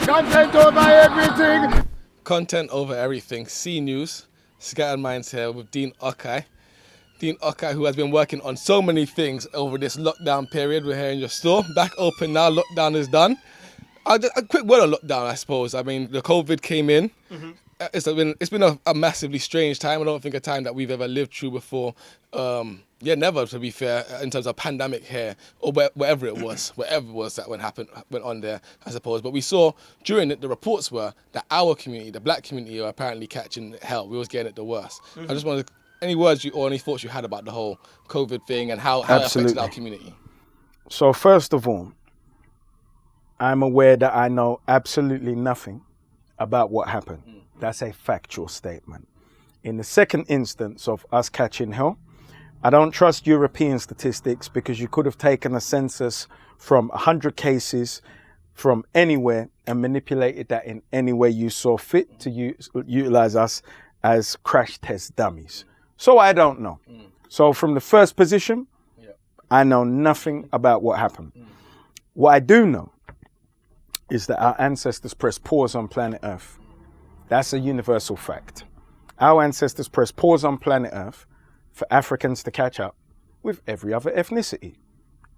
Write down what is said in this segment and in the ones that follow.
Content over everything. Content over everything. C News. Scattered Minds here with Dean Okai. Dean Okai, who has been working on so many things over this lockdown period. We're here in your store. Back open now. Lockdown is done. A quick word on lockdown, I suppose. I mean, the COVID came in. It's been a massively strange time. I don't think a time that we've ever lived through before. Never, to be fair, in terms of pandemic here, or wherever it was that went on there, I suppose. But we saw during it, the reports were that our community, the black community, are apparently catching hell. We was getting it the worst. I just wanted, any words or any thoughts you had about the whole COVID thing and how it affected our community? So first of all, I'm aware that I know absolutely nothing about what happened. That's a factual statement. In the second instance of us catching hell, I don't trust European statistics because you could have taken a census from 100 cases from anywhere and manipulated that in any way you saw fit to utilize us as crash test dummies. So I don't know. So from the first position, I know nothing about what happened. What I do know is that our ancestors pressed pause on planet Earth. That's a universal fact. Our ancestors pressed pause on planet Earth for Africans to catch up with every other ethnicity.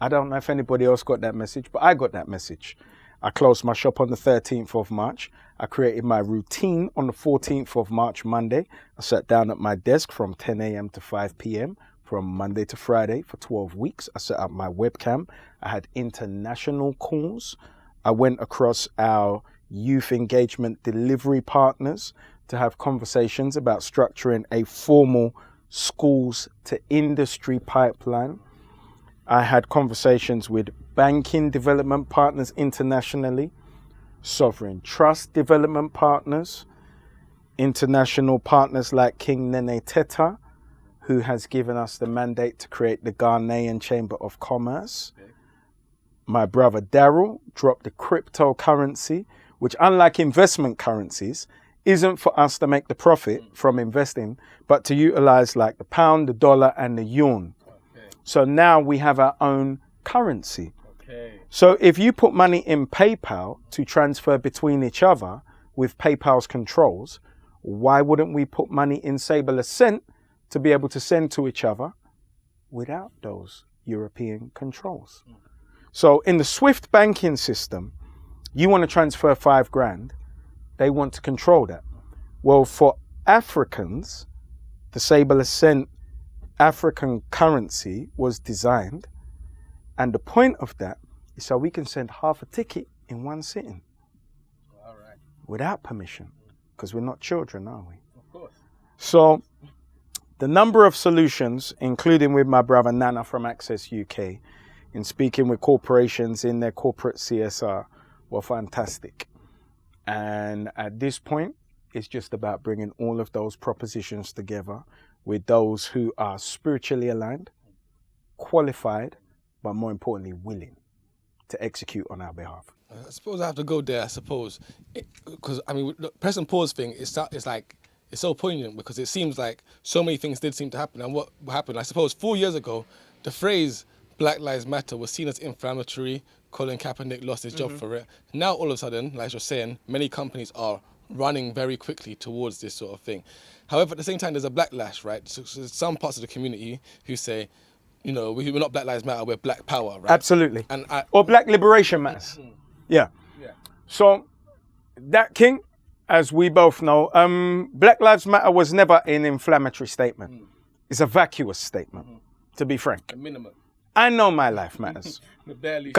I don't know if anybody else got that message, but I got that message. I closed my shop on the 13th of March. I created my routine on the 14th of March, Monday. I sat down at my desk from 10 a.m. to 5 p.m. from Monday to Friday for 12 weeks. I set up my webcam. I had international calls. I went across our youth engagement delivery partners to have conversations about structuring a formal schools to industry pipeline. I had conversations with banking development partners internationally, sovereign trust development partners, international partners like King Nene Teta, who has given us the mandate to create the Ghanaian Chamber of Commerce. My brother Daryl dropped the cryptocurrency, which unlike investment currencies, isn't for us to make the profit from investing, but to utilize like the pound, the dollar, and the yuan. So now we have our own currency. So if you put money in PayPal to transfer between each other with PayPal's controls, why wouldn't we put money in Sable Ascent to be able to send to each other without those European controls? So in the SWIFT banking system, you want to transfer $5,000. They want to control that. Well, for Africans, the Sable Ascent African currency was designed. And the point of that is so we can send half a ticket in one sitting. All right. Without permission, because we're not children, are we? Of course. So the number of solutions, including with my brother Nana from Access UK, in speaking with corporations in their corporate CSR, were fantastic. And at this point, it's just about bringing all of those propositions together with those who are spiritually aligned, qualified, but more importantly, willing to execute on our behalf. I suppose I have to go there, because I mean, the press and pause thing, it's so poignant because it seems like so many things did seem to happen. And what happened, I suppose 4 years ago, the phrase Black Lives Matter was seen as inflammatory. Colin Kaepernick lost his job for it. Now, all of a sudden, like you're saying, many companies are running very quickly towards this sort of thing. However, at the same time, there's a backlash, right? So there's some parts of the community who say, you know, we're not Black Lives Matter, we're Black Power, right? Absolutely. Or Black Liberation Matters. Yeah. So, that, King, as we both know, Black Lives Matter was never an inflammatory statement. It's a vacuous statement, to be frank. A minimum. I know my life matters. Barely.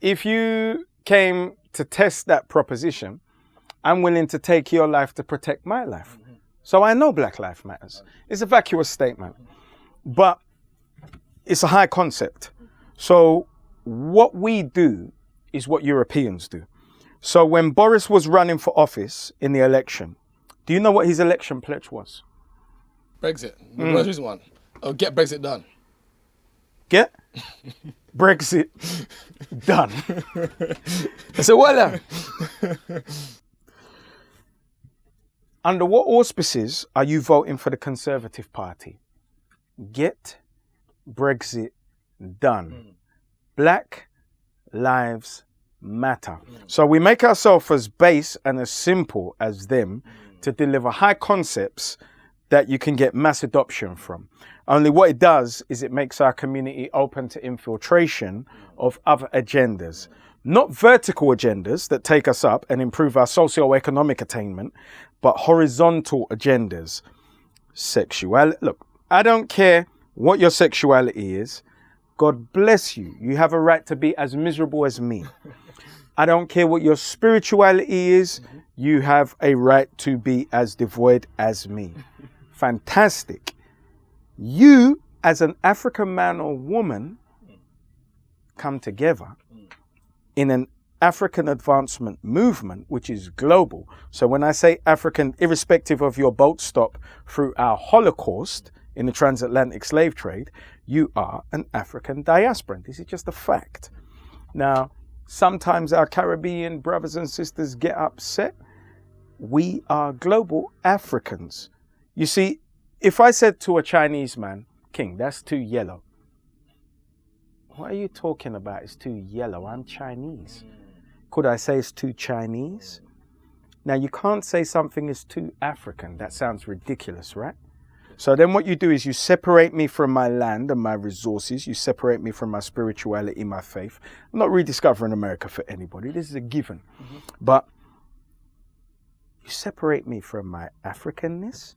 If you came to test that proposition, I'm willing to take your life to protect my life. So I know Black Life Matters. It's a vacuous statement, but it's a high concept. So what we do is what Europeans do. So when Boris was running for office in the election, do you know what his election pledge was? Brexit. The most recent one. Oh, get Brexit done. Get Brexit done. I said, voila. Under what auspices are you voting for the Conservative Party? Get Brexit done. Black Lives matter. So we make ourselves as base and as simple as them to deliver high concepts that you can get mass adoption from. Only what it does is it makes our community open to infiltration of other agendas. Not vertical agendas that take us up and improve our socio-economic attainment, but horizontal agendas. Sexuality. Look, I don't care what your sexuality is. God bless you. You have a right to be as miserable as me. I don't care what your spirituality is. You have a right to be as devoid as me. Fantastic. You, as an African man or woman, come together in an African advancement movement, which is global. So when I say African, irrespective of your boat stop through our Holocaust in the transatlantic slave trade, you are an African diaspora. This is just a fact. Now, sometimes our Caribbean brothers and sisters get upset. We are global Africans. You see, if I said to a Chinese man, King, that's too yellow. What are you talking about? It's too yellow. I'm Chinese. Could I say it's too Chinese? Now, you can't say something is too African. That sounds ridiculous, right? So then what you do is you separate me from my land and my resources. You separate me from my spirituality, my faith. I'm not rediscovering America for anybody. This is a given. But you separate me from my Africanness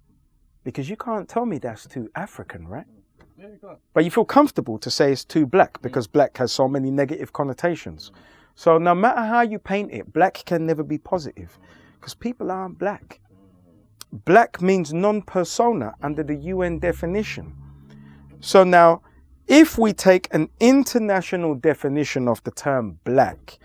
because you can't tell me that's too African, right? Yeah, you can't. But you feel comfortable to say it's too black because black has so many negative connotations. So no matter how you paint it, black can never be positive because people aren't black. Black means non-persona under the UN definition. So now, if we take an international definition of the term black,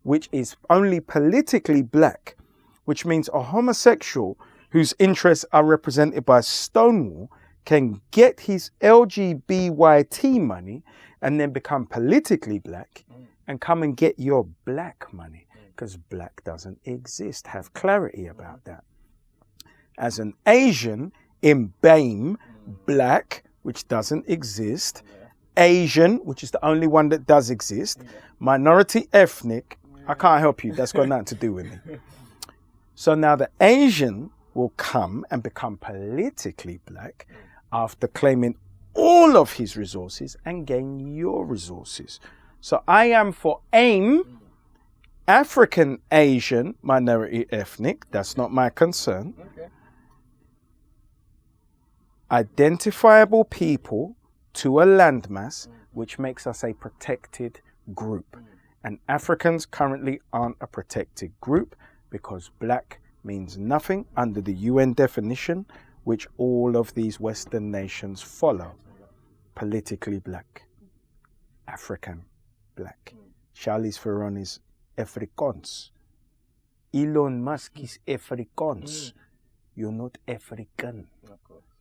which is only politically black, which means a homosexual whose interests are represented by Stonewall can get his LGBYT money and then become politically black and come and get your black money because black doesn't exist. Have clarity about that. As an Asian in BAME, black, which doesn't exist, Asian, which is the only one that does exist, minority ethnic, I can't help you, that's got nothing to do with me. So now the Asian will come and become politically black after claiming all of his resources and gain your resources. So I am for AIM, African Asian minority ethnic, that's not my concern. Identifiable people to a landmass, which makes us a protected group. And Africans currently aren't a protected group because black means nothing under the UN definition, which all of these Western nations follow. Politically black, African black. Charles Theron is Afrikaans. Elon Musk is Afrikaans. You're not African.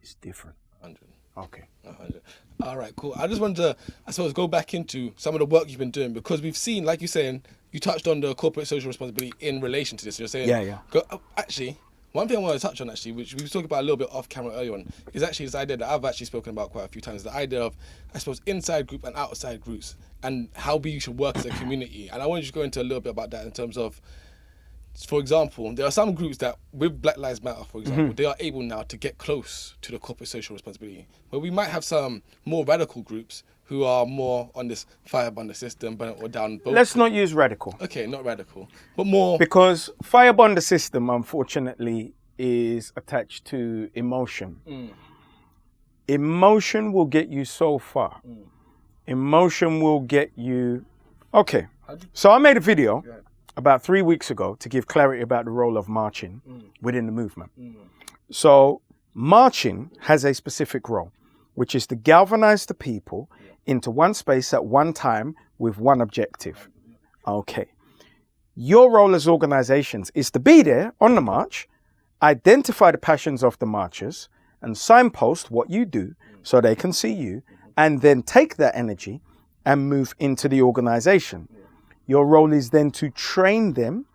It's different. 100. Okay. 100. All right, cool. I just wanted to, I suppose, go back into some of the work you've been doing because we've seen, like you're saying, you touched on the corporate social responsibility in relation to this. You're saying, actually, one thing I want to touch on, actually, which we were talking about a little bit off camera earlier on, is actually this idea that I've actually spoken about quite a few times, the idea of, I suppose, inside group and outside groups and how we should work as a community. And I wanted you to go into a little bit about that in terms of, for example, there are some groups that, with Black Lives Matter, for example, they are able now to get close to the corporate social responsibility. But we might have some more radical groups who are more on this firebomb the system, burn it all down. Let's not use radical. Okay, not radical, but more... Because firebomb the system, unfortunately, is attached to emotion. Emotion will get you so far. Emotion will get you... Okay, so I made a video about 3 weeks ago to give clarity about the role of marching within the movement. So marching has a specific role, which is to galvanize the people into one space at one time with one objective. Okay. Your role as organizations is to be there on the march, identify the passions of the marchers, and signpost what you do so they can see you, and then take that energy and move into the organization. Your role is then to train them,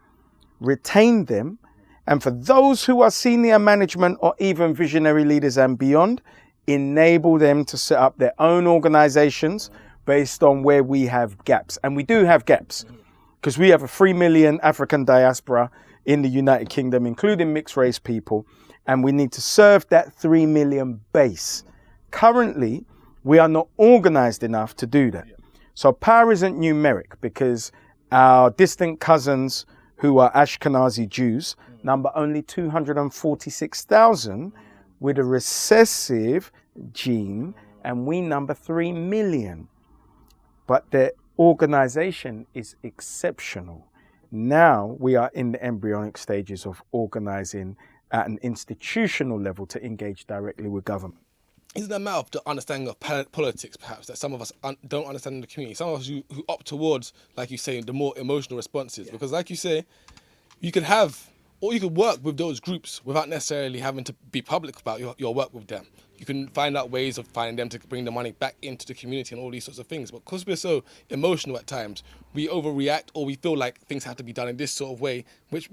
retain them, and for those who are senior management or even visionary leaders and beyond, enable them to set up their own organizations based on where we have gaps. And we do have gaps. because we have a 3 million African diaspora in the United Kingdom, including mixed race people, and we need to serve that 3 million base. Currently, we are not organized enough to do that. So power isn't numeric, because our distant cousins who are Ashkenazi Jews number only 246,000 with a recessive gene, and we number 3 million. But the organization is exceptional. Now we are in the embryonic stages of organizing at an institutional level to engage directly with government. Isn't that a matter of the understanding of politics, perhaps, that some of us don't understand in the community? Some of us who opt towards, like you say, the more emotional responses. Because like you say, you could have, or you could work with those groups without necessarily having to be public about your work with them. You can find out ways of finding them to bring the money back into the community and all these sorts of things. But because we're so emotional at times, we overreact, or we feel like things have to be done in this sort of way, which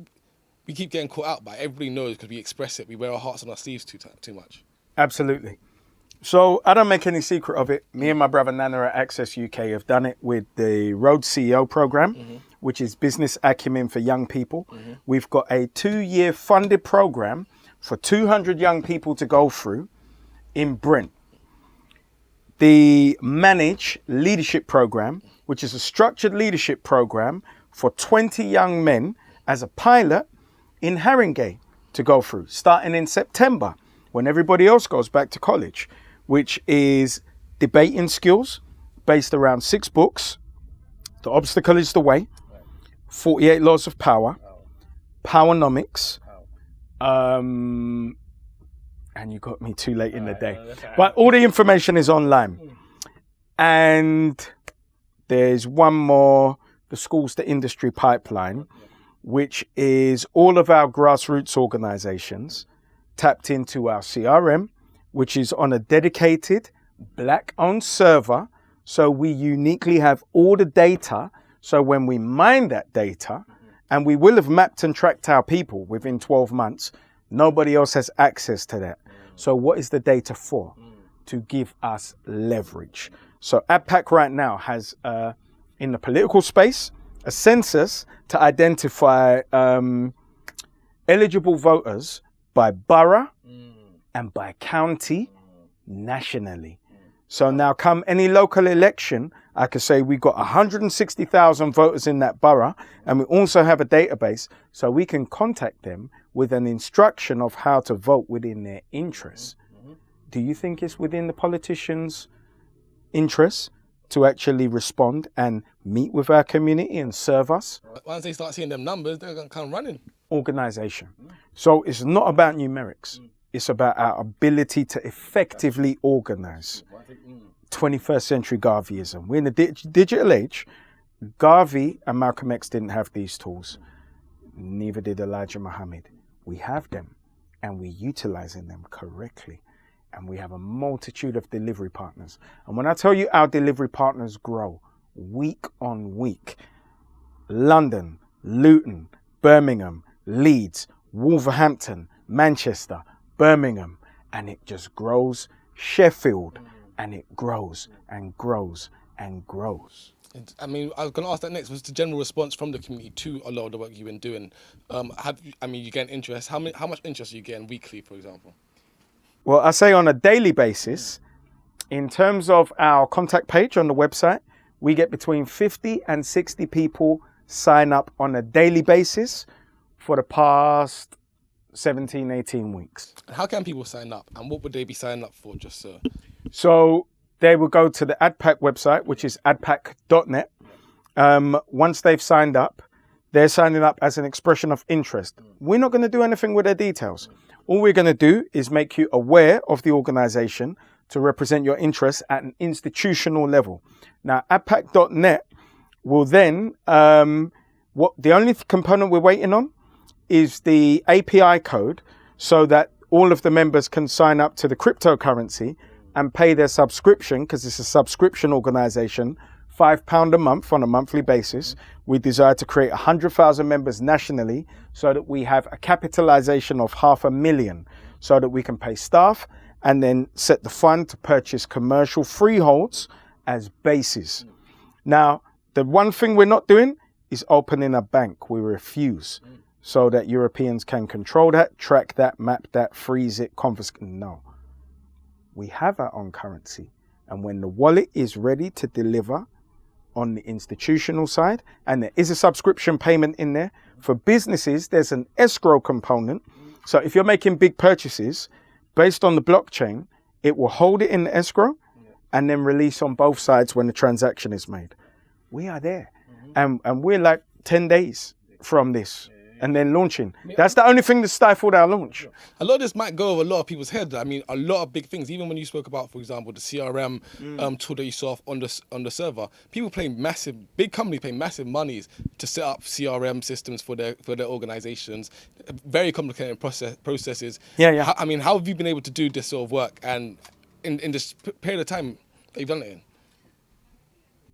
we keep getting caught out by. Everybody knows because we express it. We wear our hearts on our sleeves too much. Absolutely. So I don't make any secret of it. Me and my brother Nana at Access UK have done it with the Road CEO program, which is business acumen for young people. We've got a 2-year funded program for 200 young people to go through in Brent. The Manage Leadership program, which is a structured leadership program for 20 young men as a pilot in Haringey to go through, starting in September when everybody else goes back to college, which is debating skills based around 6 books. The Obstacle is the Way, 48 Laws of Power, Powernomics, and you got me too late in the day. But all the information is online. And there's one more, the Schools to Industry Pipeline, which is all of our grassroots organizations tapped into our CRM, which is on a dedicated Black-owned server. So we uniquely have all the data. So when we mine that data, and we will have mapped and tracked our people within 12 months, nobody else has access to that. So what is the data for? To give us leverage. So Adpac right now has, in the political space, a census to identify eligible voters by borough and by county nationally. So now come any local election, I could say we got 160,000 voters in that borough, and we also have a database so we can contact them with an instruction of how to vote within their interests. Do you think it's within the politicians' interests to actually respond and meet with our community and serve us? Once they start seeing them numbers, they're going to come running. Organization. So it's not about numerics. It's about our ability to effectively organize. 21st century Garveyism. We're in the digital age. Garvey and Malcolm X didn't have these tools. Neither did Elijah Muhammad. We have them, and we're utilizing them correctly. And we have a multitude of delivery partners. And when I tell you our delivery partners grow week on week, London, Luton, Birmingham, Leeds, Wolverhampton, Manchester, Birmingham, and it just grows. Sheffield, and it grows and grows and grows. I mean, I was going to ask that next. Was the general response from the community to a lot of the work you've been doing? You get interest. How much interest are you getting weekly, for example? Well, I say on a daily basis, in terms of our contact page on the website, we get between 50 and 60 people sign up on a daily basis for the past 17, 18 weeks. How can people sign up, and what would they be signing up for, just so? So they will go to the Adpac website, which is adpac.net. Once they've signed up, they're signing up as an expression of interest. We're not going to do anything with their details. All we're going to do is make you aware of the organization to represent your interests at an institutional level. Now, adpac.net will then, the only component we're waiting on is the API code so that all of the members can sign up to the cryptocurrency and pay their subscription, because it's a subscription organization, £5 a month on a monthly basis. We desire to create 100,000 members nationally so that we have a capitalization of 500,000 so that we can pay staff and then set the fund to purchase commercial freeholds as bases. Now, the one thing we're not doing is opening a bank, we refuse. So that Europeans can control that, track that, map that, freeze it, confiscate. No. We have our own currency. And when the wallet is ready to deliver on the institutional side, and there is a subscription payment in there, for businesses, there's an escrow component. So if you're making big purchases, based on the blockchain, it will hold it in the escrow and then release on both sides when the transaction is made. We are there. And we're like 10 days from this. And then launching. That's the only thing that stifled our launch. A lot of this might go over a lot of people's heads. I mean, a lot of big things. Even when you spoke about, for example, the CRM tool that you saw on the server, people big companies pay massive monies to set up CRM systems for their organizations. Very complicated processes. Yeah. I mean, how have you been able to do this sort of work, and in this period of time that you've done it in?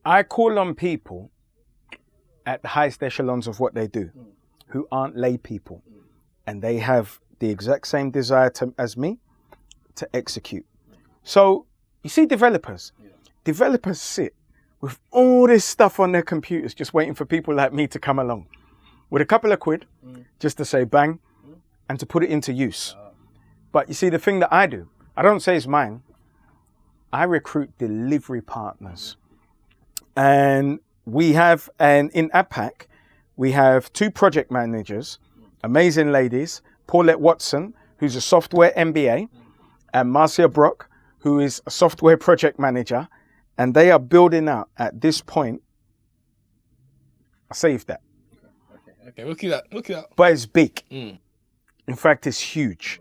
I call on people at the highest echelons of what they do, who aren't lay people, and they have the exact same desire as me to execute. So you see developers sit with all this stuff on their computers just waiting for people like me to come along with a couple of quid just to say bang and to put it into use. But you see, the thing that I do, I don't say it's mine. I recruit delivery partners, and we have, and in Adpac, we have 2 project managers, amazing ladies, Paulette Watson, who's a software MBA, and Marcia Brock, who is a software project manager, and they are building out at this point. I saved that. Okay, look at that. But it's big. In fact, it's huge.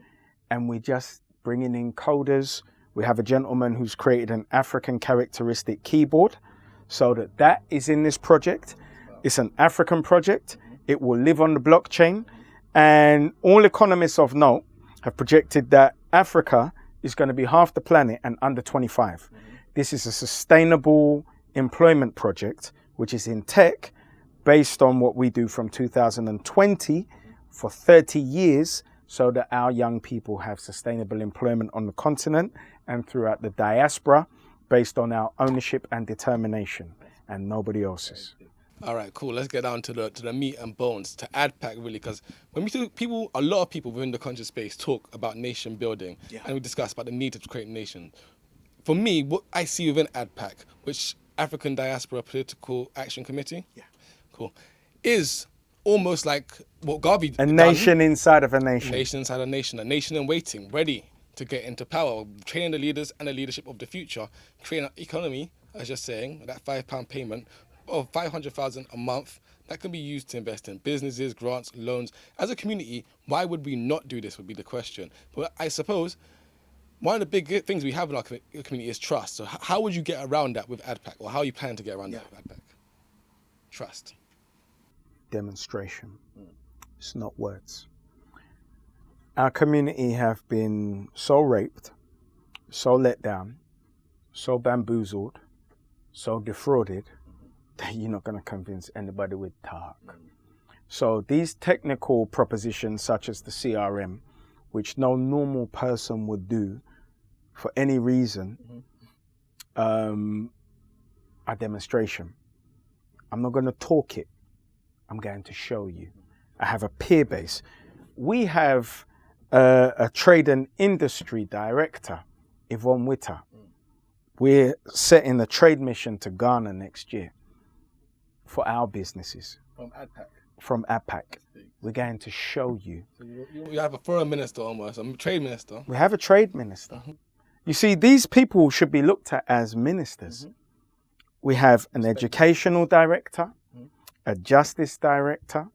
And we're just bringing in coders. We have a gentleman who's created an African characteristic keyboard, so that is in this project. It's an African project. It will live on the blockchain. And all economists of note have projected that Africa is going to be half the planet and under 25. This is a sustainable employment project, which is in tech, based on what we do from 2020 for 30 years, so that our young people have sustainable employment on the continent and throughout the diaspora, based on our ownership and determination, and nobody else's. All right, cool. Let's get down to the meat and bones, to Adpac, really, because when we talk, a lot of people within the conscious space talk about nation building, and we discuss about the need to create a nation. For me, what I see within Adpac, which African Diaspora Political Action Committee, cool, is almost like what Garvey A nation inside of a nation. Nation inside a nation in waiting, ready to get into power, training the leaders and the leadership of the future, creating an economy, as you're saying, that £5 payment of 500,000 a month that can be used to invest in businesses, grants, loans. As a community, why would we not do this would be the question. But I suppose one of the big things we have in our community is trust. So how would you get around that with Adpac, or how are you planning to get around that with Adpac? Trust. Demonstration. It's not words. Our community have been so raped, so let down, so bamboozled, so defrauded, that you're not going to convince anybody with talk. So these technical propositions, such as the CRM, which no normal person would do for any reason, are demonstration. I'm not going to talk it. I'm going to show you. I have a peer base. We have a trade and industry director, Yvonne Witter. We're setting a trade mission to Ghana next year for our businesses. From Adpac? From Adpac. We're going to show you. So you have a foreign minister almost, a trade minister. We have a trade minister. You see, these people should be looked at as ministers. We have an educational director, a justice director,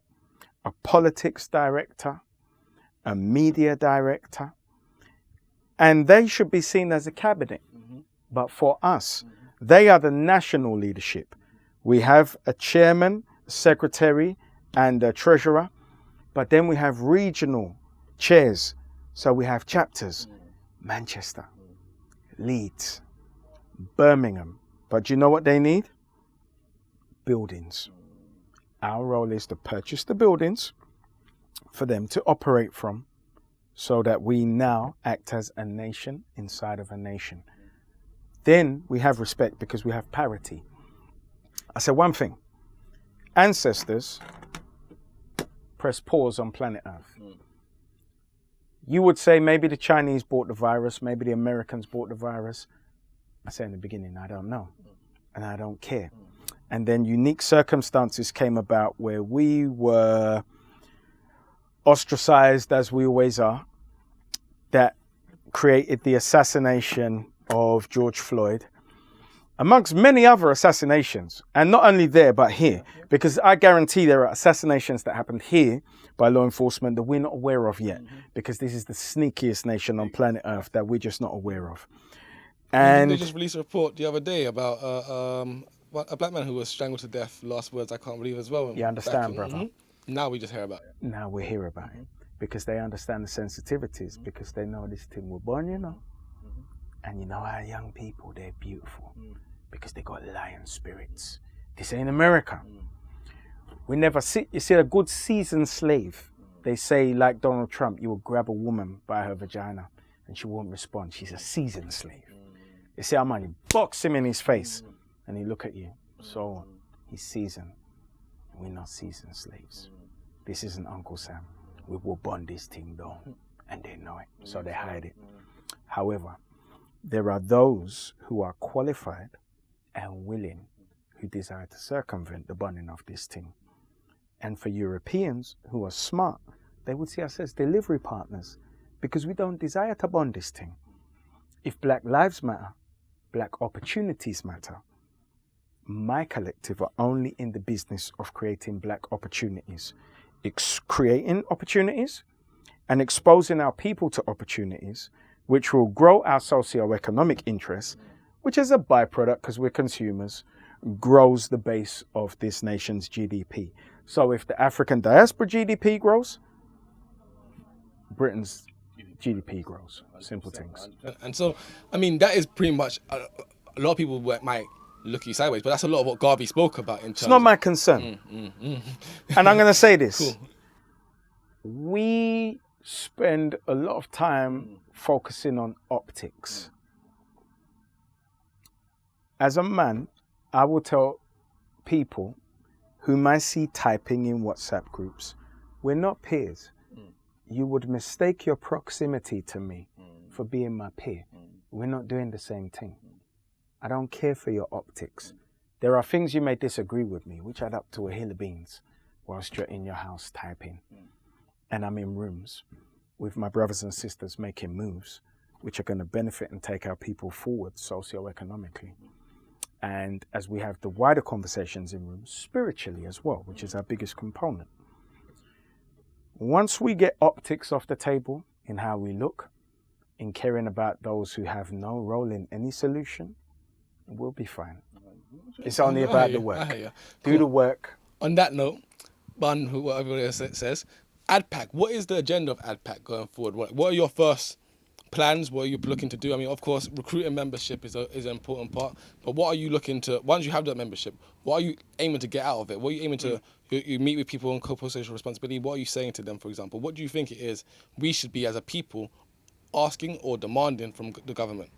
a politics director, a media director, and they should be seen as a cabinet. But for us, they are the national leadership. We have a chairman, a secretary, and a treasurer, but then we have regional chairs. So we have chapters, Manchester, Leeds, Birmingham. But do you know what they need? Buildings. Our role is to purchase the buildings for them to operate from, so that we now act as a nation inside of a nation. Then we have respect because we have parity. I said one thing. ancestors press pause on planet Earth. You would say maybe the Chinese brought the virus, maybe the Americans brought the virus. I said in the beginning, I don't know, and I don't care. And then unique circumstances came about where we were ostracized, as we always are, that created the assassination of George Floyd, amongst many other assassinations, and not only there, but here, because I guarantee there are assassinations that happened here by law enforcement that we're not aware of yet, because this is the sneakiest nation on planet Earth that we're just not aware of. And they just released a report the other day about a black man who was strangled to death. Last words I can't believe as well. You understand, brother? Now we just hear about it. Now we hear about it because they understand the sensitivities, because they know this thing we're born, you know. And you know our young people, they're beautiful because they got lion spirits. This ain't America. We never see, you see, a good seasoned slave, they say, like Donald Trump, you will grab a woman by her vagina and she won't respond. She's a seasoned slave. You see how man, you box him in his face and he look at you. So he's seasoned. We're not seasoned slaves. This isn't Uncle Sam. We will bond this thing though, and they know it, so they hide it. However, there are those who are qualified and willing, who desire to circumvent the bonding of this thing. And for Europeans who are smart, they would see us as delivery partners, because we don't desire to bond this thing. If Black lives matter, Black opportunities matter. My collective are only in the business of creating Black opportunities. Creating opportunities and exposing our people to opportunities, which will grow our socio-economic interests, which is a byproduct, because we're consumers, grows the base of this nation's GDP. So if the African diaspora GDP grows, Britain's GDP grows. Simple things. And so, I mean, that is pretty much, a lot of people might look at you sideways, but that's a lot of what Garvey spoke about in terms It's not my concern. And I'm going to say this. Cool. We spend a lot of time focusing on optics. As a man, I will tell people whom I see typing in WhatsApp groups, we're not peers. You would mistake your proximity to me for being my peer. We're not doing the same thing. I don't care for your optics. There are things you may disagree with me, which add up to a hill of beans whilst you're in your house typing. And I'm in rooms with my brothers and sisters making moves which are going to benefit and take our people forward socio-economically. And as we have the wider conversations in rooms, spiritually as well, which is our biggest component. Once we get optics off the table in how we look, in caring about those who have no role in any solution, we'll be fine. It's only about the work. Do the work. On that note, Bun, whoever it says, Adpac, what is the agenda of Adpac going forward? What are your first plans? What are you looking to do? I mean, of course, recruiting membership is an important part, but what are you looking to, once you have that membership, what are you aiming to get out of it? What are you aiming to, you meet with people on corporate social responsibility, what are you saying to them, for example? What do you think it is we should be, as a people, asking or demanding from the government?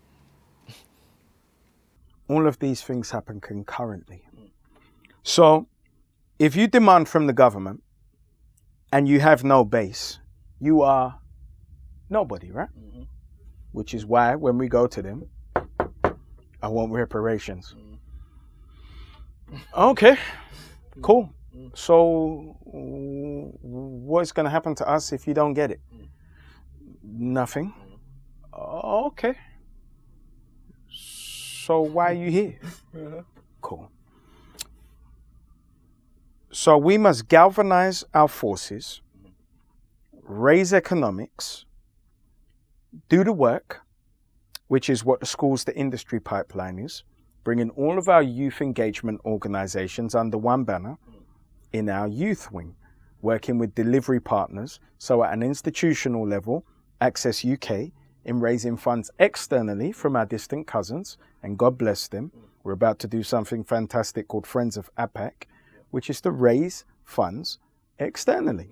All of these things happen concurrently. So, if you demand from the government and you have no base, you are nobody, right? Which is why when we go to them, I want reparations. Okay, cool. So, what's going to happen to us if you don't get it? Nothing. Okay. So why are you here? Cool. So we must galvanize our forces, raise economics, do the work, which is what the schools to industry pipeline is, bringing all of our youth engagement organizations under one banner in our youth wing, working with delivery partners. So at an institutional level, Access UK, in raising funds externally from our distant cousins, and God bless them. We're about to do something fantastic called Friends of Adpac, which is to raise funds externally,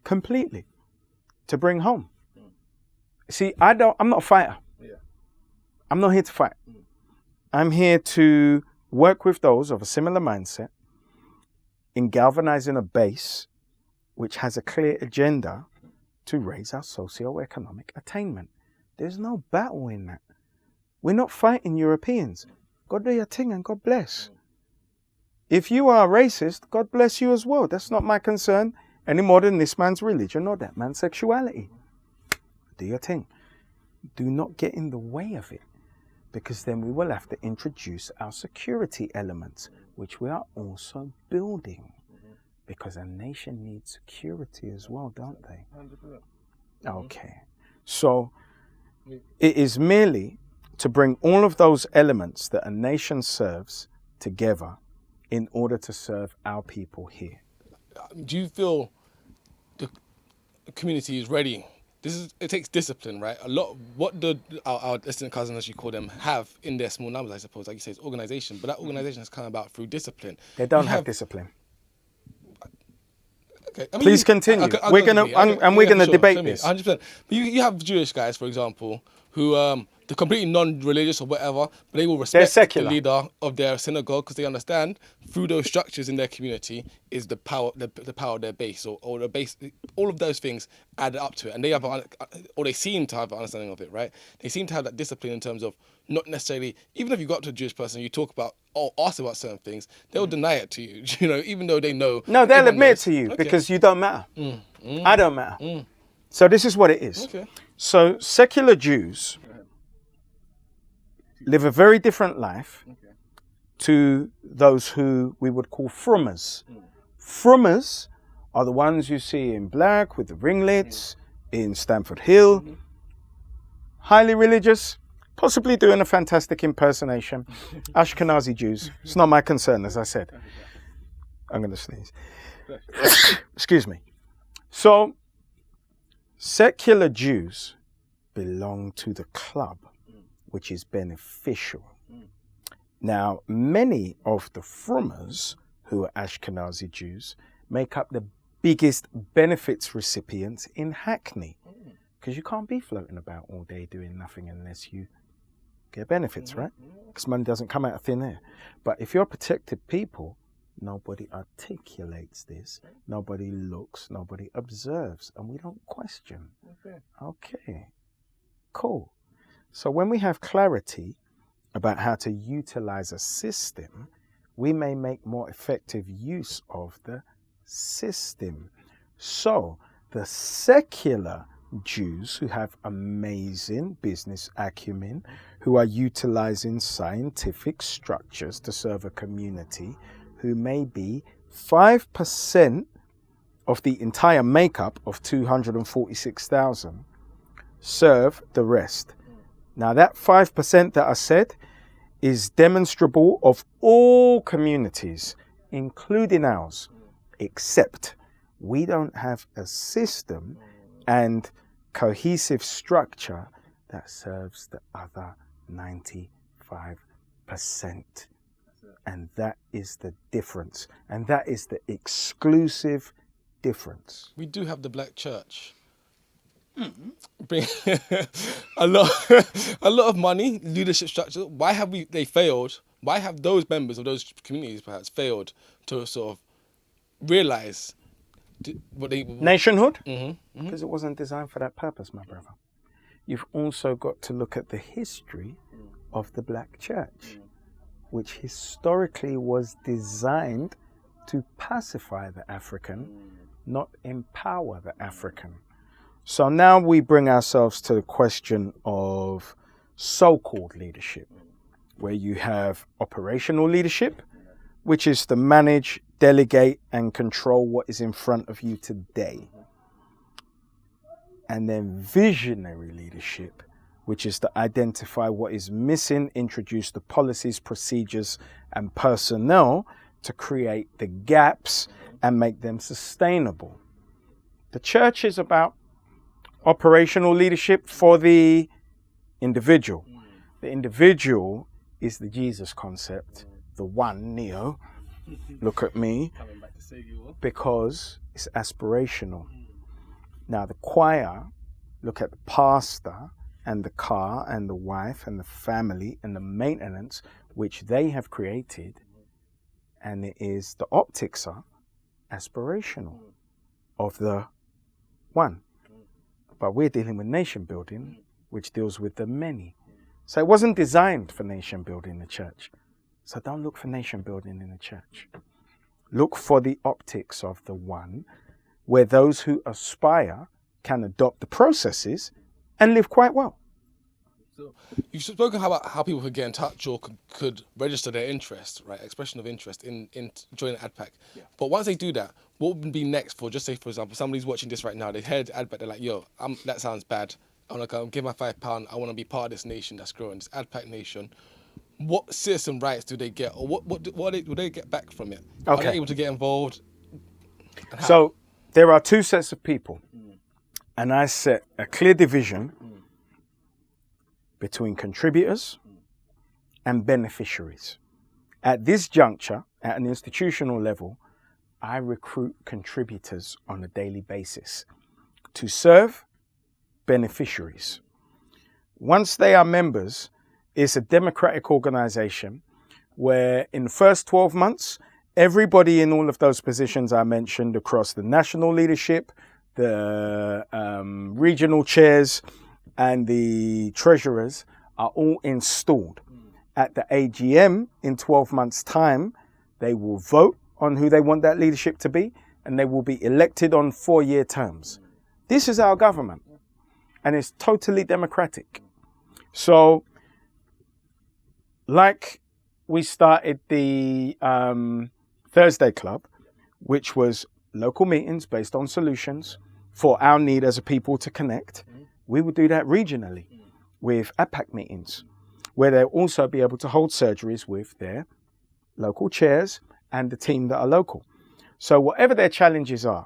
completely, to bring home. See, I'm not a fighter. I'm not here to fight. I'm here to work with those of a similar mindset in galvanizing a base which has a clear agenda to raise our socio-economic attainment. There's no battle in that. We're not fighting Europeans. God do your thing and God bless. If you are racist, God bless you as well. That's not my concern any more than this man's religion or that man's sexuality. Do your thing. Do not get in the way of it, because then we will have to introduce our security elements, which we are also building, because a nation needs security as well, don't they? 100%. Okay. So it is merely to bring all of those elements that a nation serves together in order to serve our people here. Do you feel the community is ready? It takes discipline, right? A lot. What our distant cousins, as you call them, have in their small numbers, I suppose, like you say, it's organization. But that organization has come about through discipline. They don't have discipline. Okay. I mean, please continue. We're gonna debate this. 100%. But you have Jewish guys, for example, who they're completely non-religious or whatever, but they will respect the leader of their synagogue because they understand through those structures in their community is the power of their base or the base. All of those things add up to it, and they seem to have an understanding of it, right? They seem to have that discipline in terms of not necessarily, even if you go up to a Jewish person, you talk about or ask about certain things, they'll deny it to you, even though they know. No, they'll admit it to you because you don't matter. I don't matter. So this is what it is. Okay. So secular Jews live a very different life to those who we would call frummers. Frummers are the ones you see in black with the ringlets in Stamford Hill. Highly religious, possibly doing a fantastic impersonation. Ashkenazi Jews. It's not my concern, as I said. I'm going to sneeze. Excuse me. So, secular Jews belong to the club, which is beneficial. Now, many of the frummers who are Ashkenazi Jews make up the biggest benefits recipients in Hackney, because you can't be floating about all day doing nothing unless you get benefits, right? Because money doesn't come out of thin air. But if you're protected people, nobody articulates this, nobody looks, nobody observes, and we don't question. Okay, cool. So when we have clarity about how to utilize a system, we may make more effective use of the system. So the secular Jews who have amazing business acumen, who are utilizing scientific structures to serve a community, who may be 5% of the entire makeup of 246,000, serve the rest. Now that 5% that I said is demonstrable of all communities, including ours, except we don't have a system and cohesive structure that serves the other 95%. And that is the difference. And that is the exclusive difference. We do have the black church. Bring a lot of money, leadership structure. Why have they failed? Why have those members of those communities perhaps failed to sort of realize what they nationhood? Because it wasn't designed for that purpose, my brother. You've also got to look at the history of the black church, which historically was designed to pacify the African, not empower the African. So now we bring ourselves to the question of so-called leadership, where you have operational leadership, which is to manage, delegate, and control what is in front of you today. And then visionary leadership, which is to identify what is missing, introduce the policies, procedures, and personnel to create the gaps and make them sustainable. The church is about operational leadership for the individual. The individual is the Jesus concept, the one, Neo. Look at me, because it's aspirational. Now the choir, look at the pastor and the car and the wife and the family and the maintenance which they have created, and it is the optics are aspirational of the one. But we're dealing with nation building, which deals with the many. So it wasn't designed for nation building in the church. So don't look for nation building in the church. Look for the optics of the one, where those who aspire can adopt the processes and live quite well. So you've spoken about how people could get in touch or could register their interest, right? Expression of interest in joining Adpac. Yeah. But once they do that, what would be next for, just say, for example, somebody's watching this right now, they heard Adpac, they're like, yo, that sounds bad. I want to go give my £5. I want to be part of this nation that's growing, this Adpac nation. What citizen rights do they get, or what do they get back from it? Okay. Are they able to get involved? So there are two sets of people, and I set a clear division between contributors and beneficiaries. At this juncture, at an institutional level, I recruit contributors on a daily basis to serve beneficiaries. Once they are members, it's a democratic organization where in the first 12 months, everybody in all of those positions I mentioned across the national leadership, the regional chairs, and the treasurers are all installed. At the AGM in 12 months' time, they will vote on who they want that leadership to be, and they will be elected on 4-year terms. This is our government, and it's totally democratic. So, like we started the Thursday Club, which was local meetings based on solutions for our need as a people to connect. We would do that regionally with Adpac meetings, where they'll also be able to hold surgeries with their local chairs and the team that are local. So whatever their challenges are,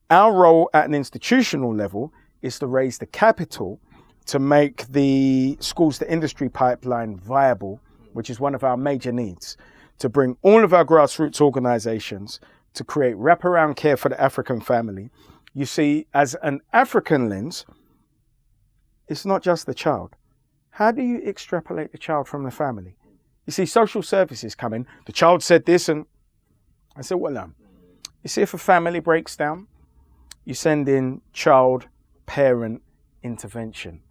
our role at an institutional level is to raise the capital to make the schools to industry pipeline viable, which is one of our major needs, to bring all of our grassroots organizations to create wraparound care for the African family. You see, as an African lens, it's not just the child. How do you extrapolate the child from the family? You see, social services come in. The child said this, and I said, well, you see, if a family breaks down, you send in child-parent intervention,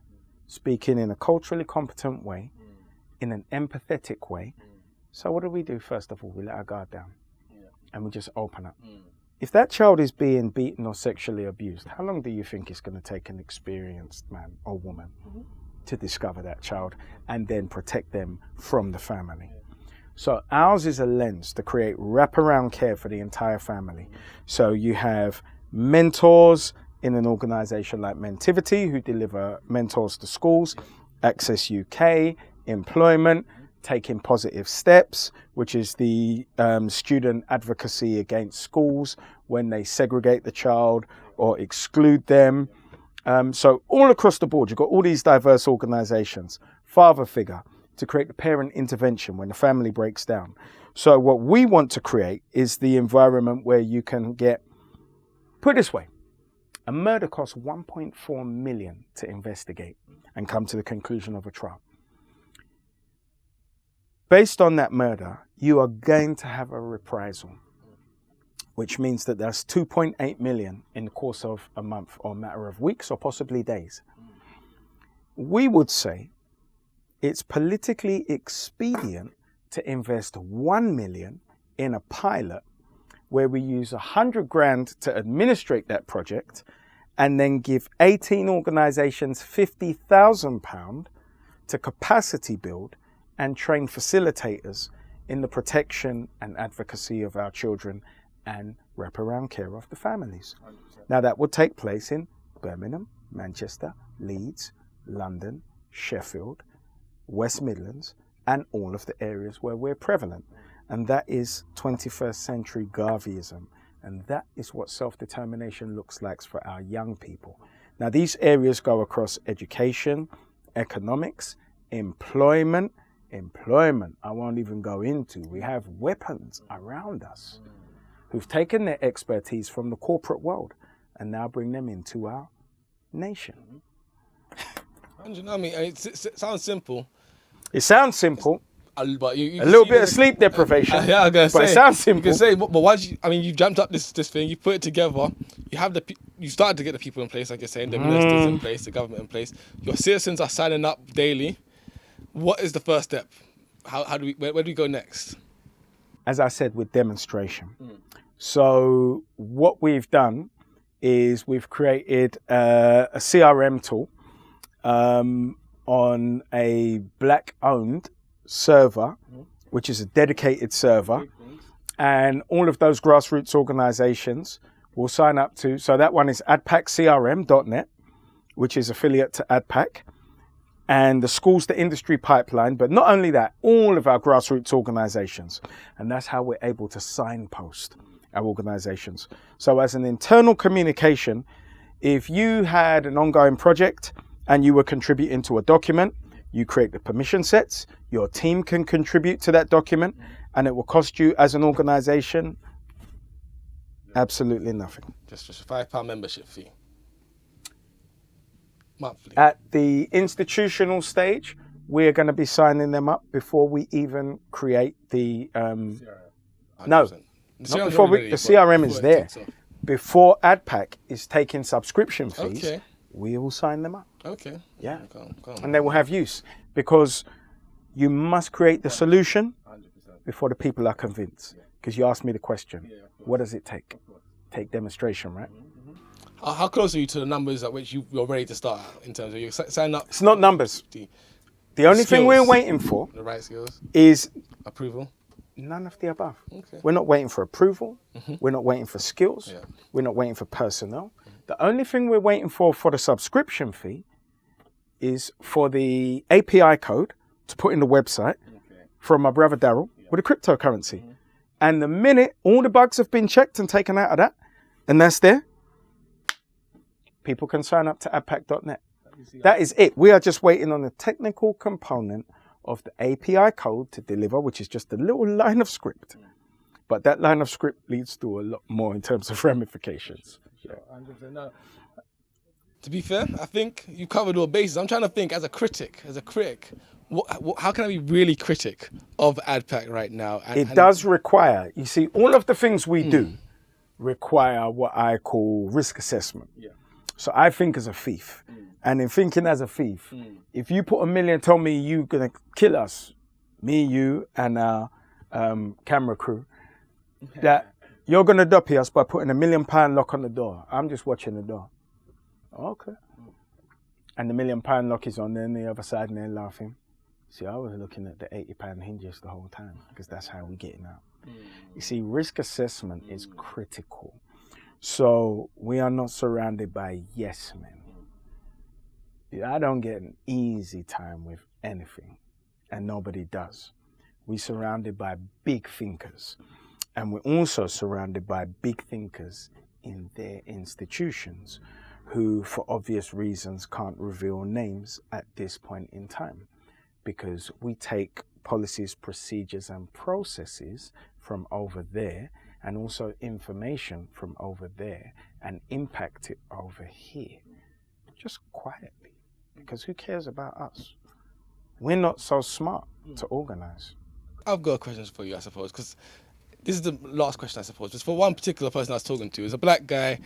speaking in a culturally competent way, in an empathetic way. So what do? First of all, we let our guard down, and we just open up. If that child is being beaten or sexually abused, how long do you think it's going to take an experienced man or woman to discover that child and then protect them from the family? So ours is a lens to create wraparound care for the entire family. So you have mentors in an organization like Mentivity who deliver mentors to schools, Access UK, employment, Taking Positive Steps, which is the student advocacy against schools when they segregate the child or exclude them. So all across the board, you've got all these diverse organizations, father figure, to create the parent intervention when the family breaks down. So what we want to create is the environment where you can get, put it this way, a murder costs 1.4 million to investigate and come to the conclusion of a trial. Based on that murder, you are going to have a reprisal, which means that that's 2.8 million in the course of a month or a matter of weeks or possibly days. We would say it's politically expedient to invest 1 million in a pilot where we use 100 grand to administrate that project and then give 18 organizations £50,000 to capacity build and train facilitators in the protection and advocacy of our children and wraparound care of the families. 100%. Now that would take place in Birmingham, Manchester, Leeds, London, Sheffield, West Midlands, and all of the areas where we're prevalent. And that is 21st century Garveyism. And that is what self-determination looks like for our young people. Now these areas go across education, economics, employment I won't even go into. We have weapons around us who've taken their expertise from the corporate world and now bring them into our nation. I mean, it sounds simple. It sounds simple. But you A little bit of sleep deprivation. Yeah, I'm gonna say. But it sounds simple. You can say, but once you've jumped up this thing, you put it together. You have you started to get the people in place, like you're saying, the ministers in place, the government in place. Your citizens are signing up daily. What is the first step? How do we? Where do we go next? As I said, with demonstration. So what we've done is we've created a CRM tool on a Black-owned server, which is a dedicated server, and all of those grassroots organizations will sign up to. So that one is adpacrm.net, which is affiliate to Adpac, and the schools to industry pipeline. But not only that, all of our grassroots organizations, and that's how we're able to signpost our organizations. So as an internal communication, if you had an ongoing project and you were contributing to a document, you create the permission sets, your team can contribute to that document, and it will cost you as an organization absolutely nothing. Just a £5 membership fee. Monthly. At the institutional stage, we're going to be signing them up before we even create the no. Not before the CRM is there. Before Adpac is taking subscription fees, we will sign them up. Okay. Yeah. Go on. And they will have use, because you must create the solution 100%. Before the people are convinced. Because you asked me the question, what does it take? Take demonstration, right? How close are you to the numbers at which you're ready to start in terms of you sign up? It's not numbers. The only thing we're waiting for the right skills is approval. None of the above. Okay. We're not waiting for approval. We're not waiting for skills. Yeah. We're not waiting for personnel. The only thing we're waiting for the subscription fee is for the API code to put in the website from my brother Daryl with a cryptocurrency. And the minute all the bugs have been checked and taken out of that, and that's there, people can sign up to adpac.net. That is it. We are just waiting on the technical component of the API code to deliver, which is just a little line of script. But that line of script leads to a lot more in terms of ramifications. Sure. No. To be fair, I think you covered all bases. I'm trying to think as a critic, how can I be really critic of Adpac right now? It does require, you see, all of the things we do require what I call risk assessment. Yeah. So I think as a thief. And in thinking as a thief, if you put $1 million, tell me you're going to kill us, me, you, and our camera crew, that you're going to duppy us by putting £1 million lock on the door. I'm just watching the door. Okay. And the £1 million lock is on there, and the other side, and they're laughing. See, I was looking at the £80 hinges the whole time, because that's how we're getting out. You see, risk assessment is critical. So we are not surrounded by yes men. I don't get an easy time with anything, and nobody does. We're surrounded by big thinkers, and we're also surrounded by big thinkers in their institutions who, for obvious reasons, can't reveal names at this point in time, because we take policies, procedures, and processes from over there, and also information from over there, and impact it over here, just quietly. Because who cares about us? We're not so smart to organize. I've got questions for you, I suppose, because this is the last question, I suppose. Just for one particular person I was talking to, is a black guy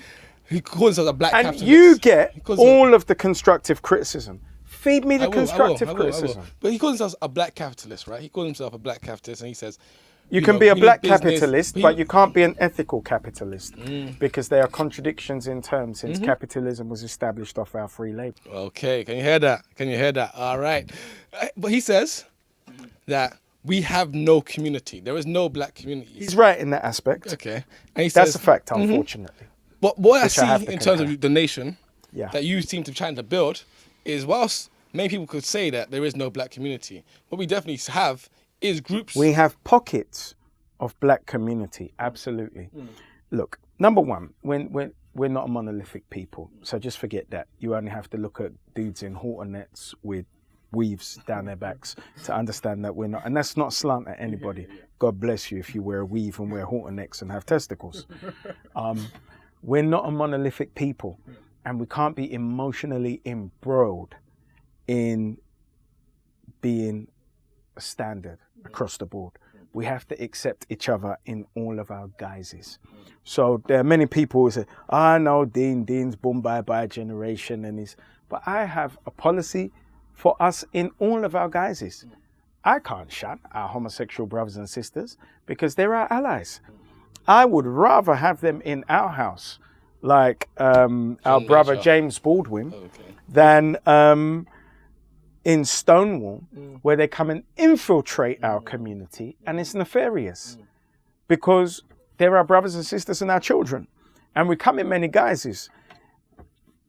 who calls himself a black capitalist. And you get all of the constructive criticism. Feed me the constructive criticism. But he calls himself a black capitalist, right? He calls himself a black capitalist, and he says, you can be a black capitalist, but you can't be an ethical capitalist, because there are contradictions in terms, since capitalism was established off our free labor. Okay, can you hear that? All right. But he says that we have no community. There is no black community. He's right in that aspect. Okay. And he That's a fact, unfortunately. But what I see in terms of the nation that you seem to be trying to build is, whilst many people could say that there is no black community, what we definitely have is groups. We have pockets of black community, absolutely. Look, number one, we're not a monolithic people, so just forget that. You only have to look at dudes in halter nets with weaves down their backs to understand that we're not, and that's not a slant at anybody. God bless you if you wear a weave and wear halter necks and have testicles. We're not a monolithic people, and we can't be emotionally embroiled in being a standard across the board. We have to accept each other in all of our guises. So there are many people who say, no, Dean's boom bye generation and he's, but I have a policy for us in all of our guises. I can't shun our homosexual brothers and sisters because they're our allies. I would rather have them in our house, like our brother James Baldwin, than in Stonewall, where they come and infiltrate our community, and it's nefarious because they're our brothers and sisters and our children, and we come in many guises.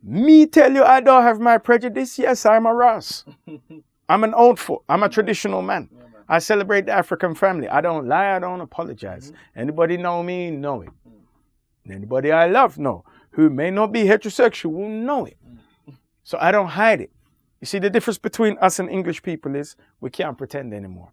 Me tell you, I don't have my prejudice. Yes, I'm a Ras. I'm an old foot. I'm a traditional man. I celebrate the African family. I don't lie. I don't apologize. Anybody know me? Know it. Anybody I love? Know. Who may not be heterosexual? Know it. So I don't hide it. You see, the difference between us and English people is we can't pretend anymore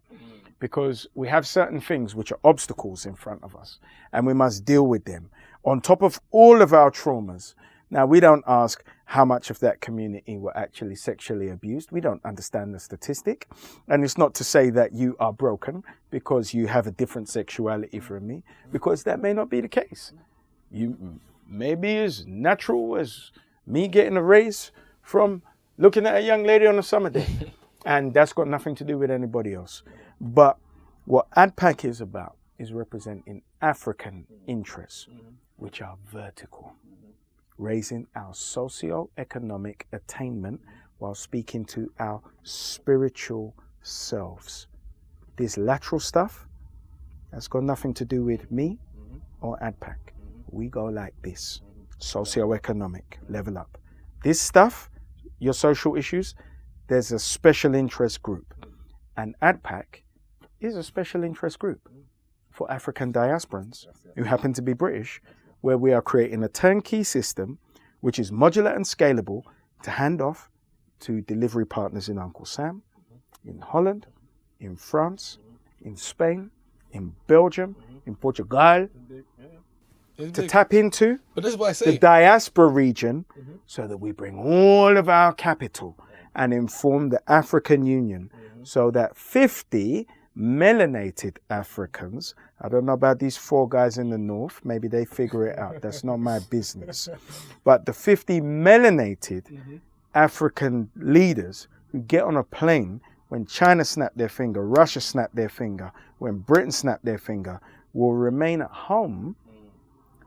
because we have certain things which are obstacles in front of us and we must deal with them on top of all of our traumas. Now, we don't ask how much of that community were actually sexually abused. We don't understand the statistic. And it's not to say that you are broken because you have a different sexuality from me, because that may not be the case. You may be as natural as me getting a raise from looking at a young lady on a summer day. And that's got nothing to do with anybody else. But what Adpac is about is representing African interests, which are vertical. Raising our socio-economic attainment while speaking to our spiritual selves. This lateral stuff, that's got nothing to do with me or Adpac. We go like this, socio-economic, level up. This stuff, your social issues, there's a special interest group. And Adpac is a special interest group for African diasporans who happen to be British, where we are creating a turnkey system which is modular and scalable to hand off to delivery partners in Uncle Sam, in Holland, in France, in Spain, in Belgium, in Portugal, to tap into but that's what I say. the diaspora region so that we bring all of our capital and inform the African Union so that 50 melanated Africans, I don't know about these 4 guys in the north, maybe they figure it out, that's not my business, but the 50 melanated African leaders who get on a plane when China snapped their finger, Russia snapped their finger, when Britain snapped their finger, will remain at home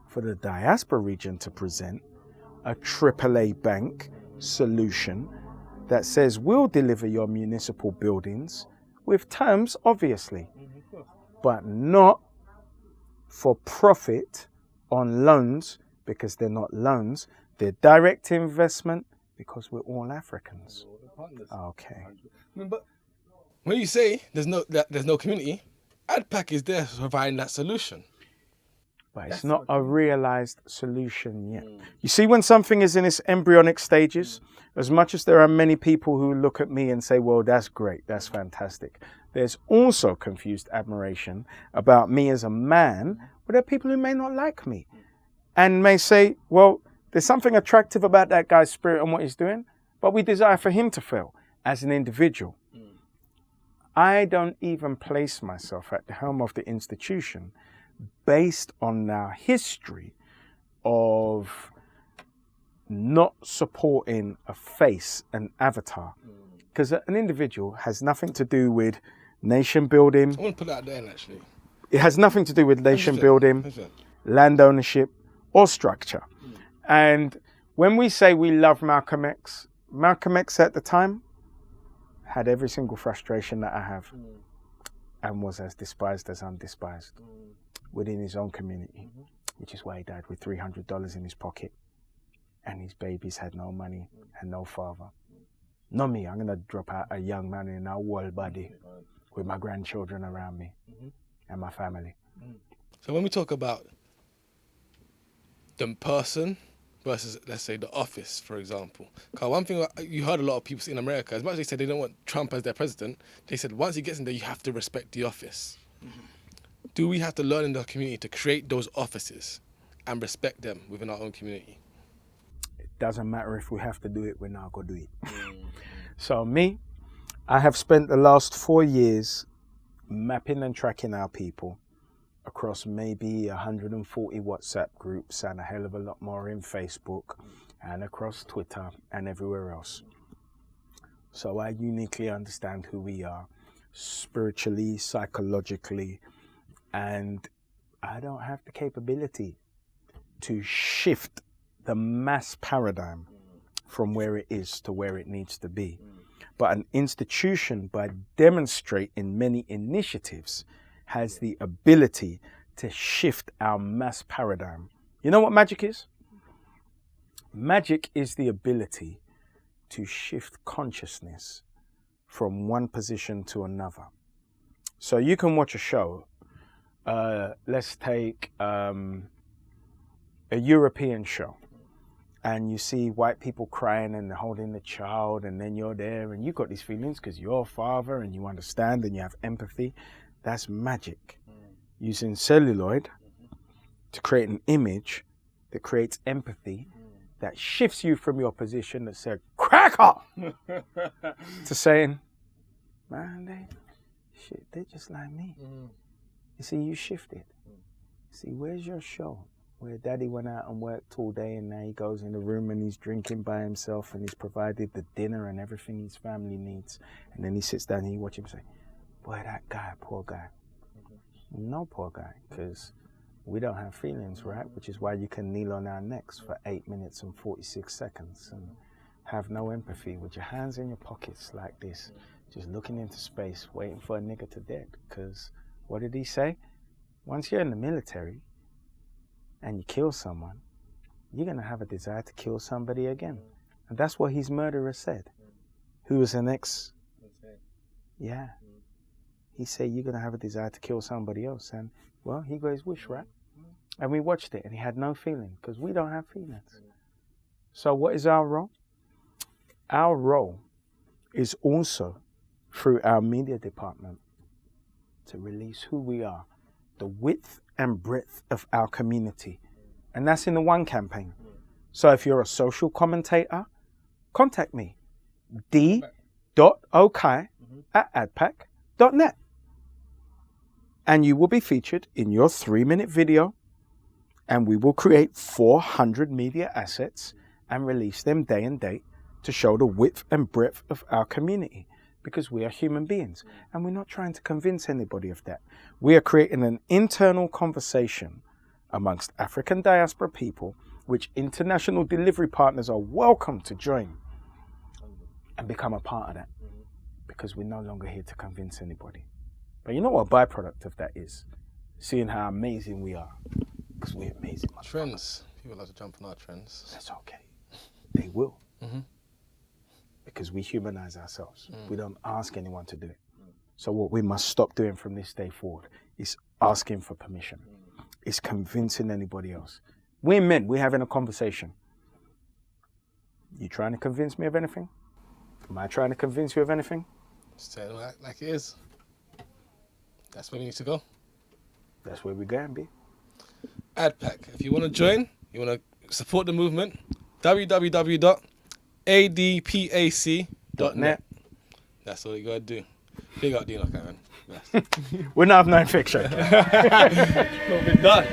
for the diaspora region to present a AAA bank solution that says we'll deliver your municipal buildings with terms, obviously, but not for profit on loans, because they're not loans. They're direct investment because we're all Africans. Okay. But when you say there's no community, Adpac is there providing that solution. But it's not a realized solution yet. You see, when something is in its embryonic stages, as much as there are many people who look at me and say, well, that's great, that's fantastic, there's also confused admiration about me as a man, but there are people who may not like me and may say, well, there's something attractive about that guy's spirit and what he's doing, but we desire for him to fail as an individual. I don't even place myself at the helm of the institution based on our history of not supporting a face, an avatar. Because an individual has nothing to do with nation building. I want to put that there, actually. It has nothing to do with nation building, land ownership, or structure. And when we say we love Malcolm X at the time had every single frustration that I have and was as despised as I'm despised within his own community, which is why he died with $300 in his pocket and his babies had no money and no father. Not me, I'm going to drop out a young man in a whole body with my grandchildren around me and my family. So when we talk about the person versus, let's say, the office, for example. Because one thing you heard a lot of people say in America, as much as they said they don't want Trump as their president, they said once he gets in there, you have to respect the office. Do we have to learn in the community to create those offices and respect them within our own community? It doesn't matter if we have to do it, we're not going to do it. So me, I have spent the last 4 years mapping and tracking our people across maybe 140 WhatsApp groups and a hell of a lot more in Facebook and across Twitter and everywhere else. So I uniquely understand who we are spiritually, psychologically, and I don't have the capability to shift the mass paradigm from where it is to where it needs to be. But an institution, by demonstrating many initiatives, has the ability to shift our mass paradigm. You know what magic is? Magic is the ability to shift consciousness from one position to another. So you can watch a show. Let's take a European show. And you see white people crying and holding the child, and then you're there and you've got these feelings because you're a father and you understand and you have empathy. That's magic. Using celluloid to create an image that creates empathy, that shifts you from your position that said, cracker, to saying, man, they're just like me. You see, you shifted. See, where's your show? Where daddy went out and worked all day and now he goes in the room and he's drinking by himself and he's provided the dinner and everything his family needs. And then he sits down and you watch him say, boy, that guy, poor guy. No poor guy, because we don't have feelings, right? Which is why you can kneel on our necks for 8 minutes and 46 seconds and have no empathy with your hands in your pockets like this, just looking into space, waiting for a nigger to dead. Because what did he say? Once you're in the military, and you kill someone, you're going to have a desire to kill somebody again. And that's what his murderer said. Who was an ex? Yeah. He said, you're going to have a desire to kill somebody else. And, well, he got his wish, right? And we watched it, and he had no feeling, because we don't have feelings. So what is our role? Our role is also, through our media department, to release who we are, the width and breadth of our community. And that's in the One campaign. So if you're a social commentator, contact me, d.okai@adpac.net. And you will be featured in your 3-minute video, and we will create 400 media assets and release them day and date to show the width and breadth of our community. Because we are human beings and we're not trying to convince anybody of that. We are creating an internal conversation amongst African diaspora people, which international delivery partners are welcome to join and become a part of that, because we're no longer here to convince anybody. But you know what a byproduct of that is? Seeing how amazing we are, because we're amazing. Trends. People like to jump on our trends. That's okay. They will. Because we humanize ourselves. We don't ask anyone to do it. So what we must stop doing from this day forward is asking for permission. It's convincing anybody else. We're men, we're having a conversation. You trying to convince me of anything? Am I trying to convince you of anything? Say it like it is. That's where we need to go. That's where we're going, B. Adpac, if you want to join, you want to support the movement, www.adpac.net. That's all you got to do. Big up Dean Okai, man. We're not no fiction. Not been done.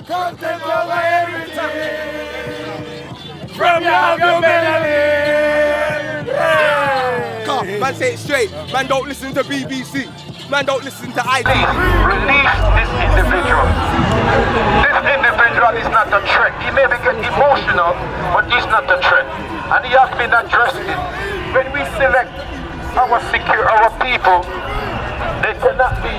Content over everything. From your humanity. Man, say it straight. Man, don't listen to BBC. Man, don't listen to ID. Release this individual. This individual is not a threat. He may be getting emotional, but he's not a threat. And he has been addressed. When we select our people, they cannot be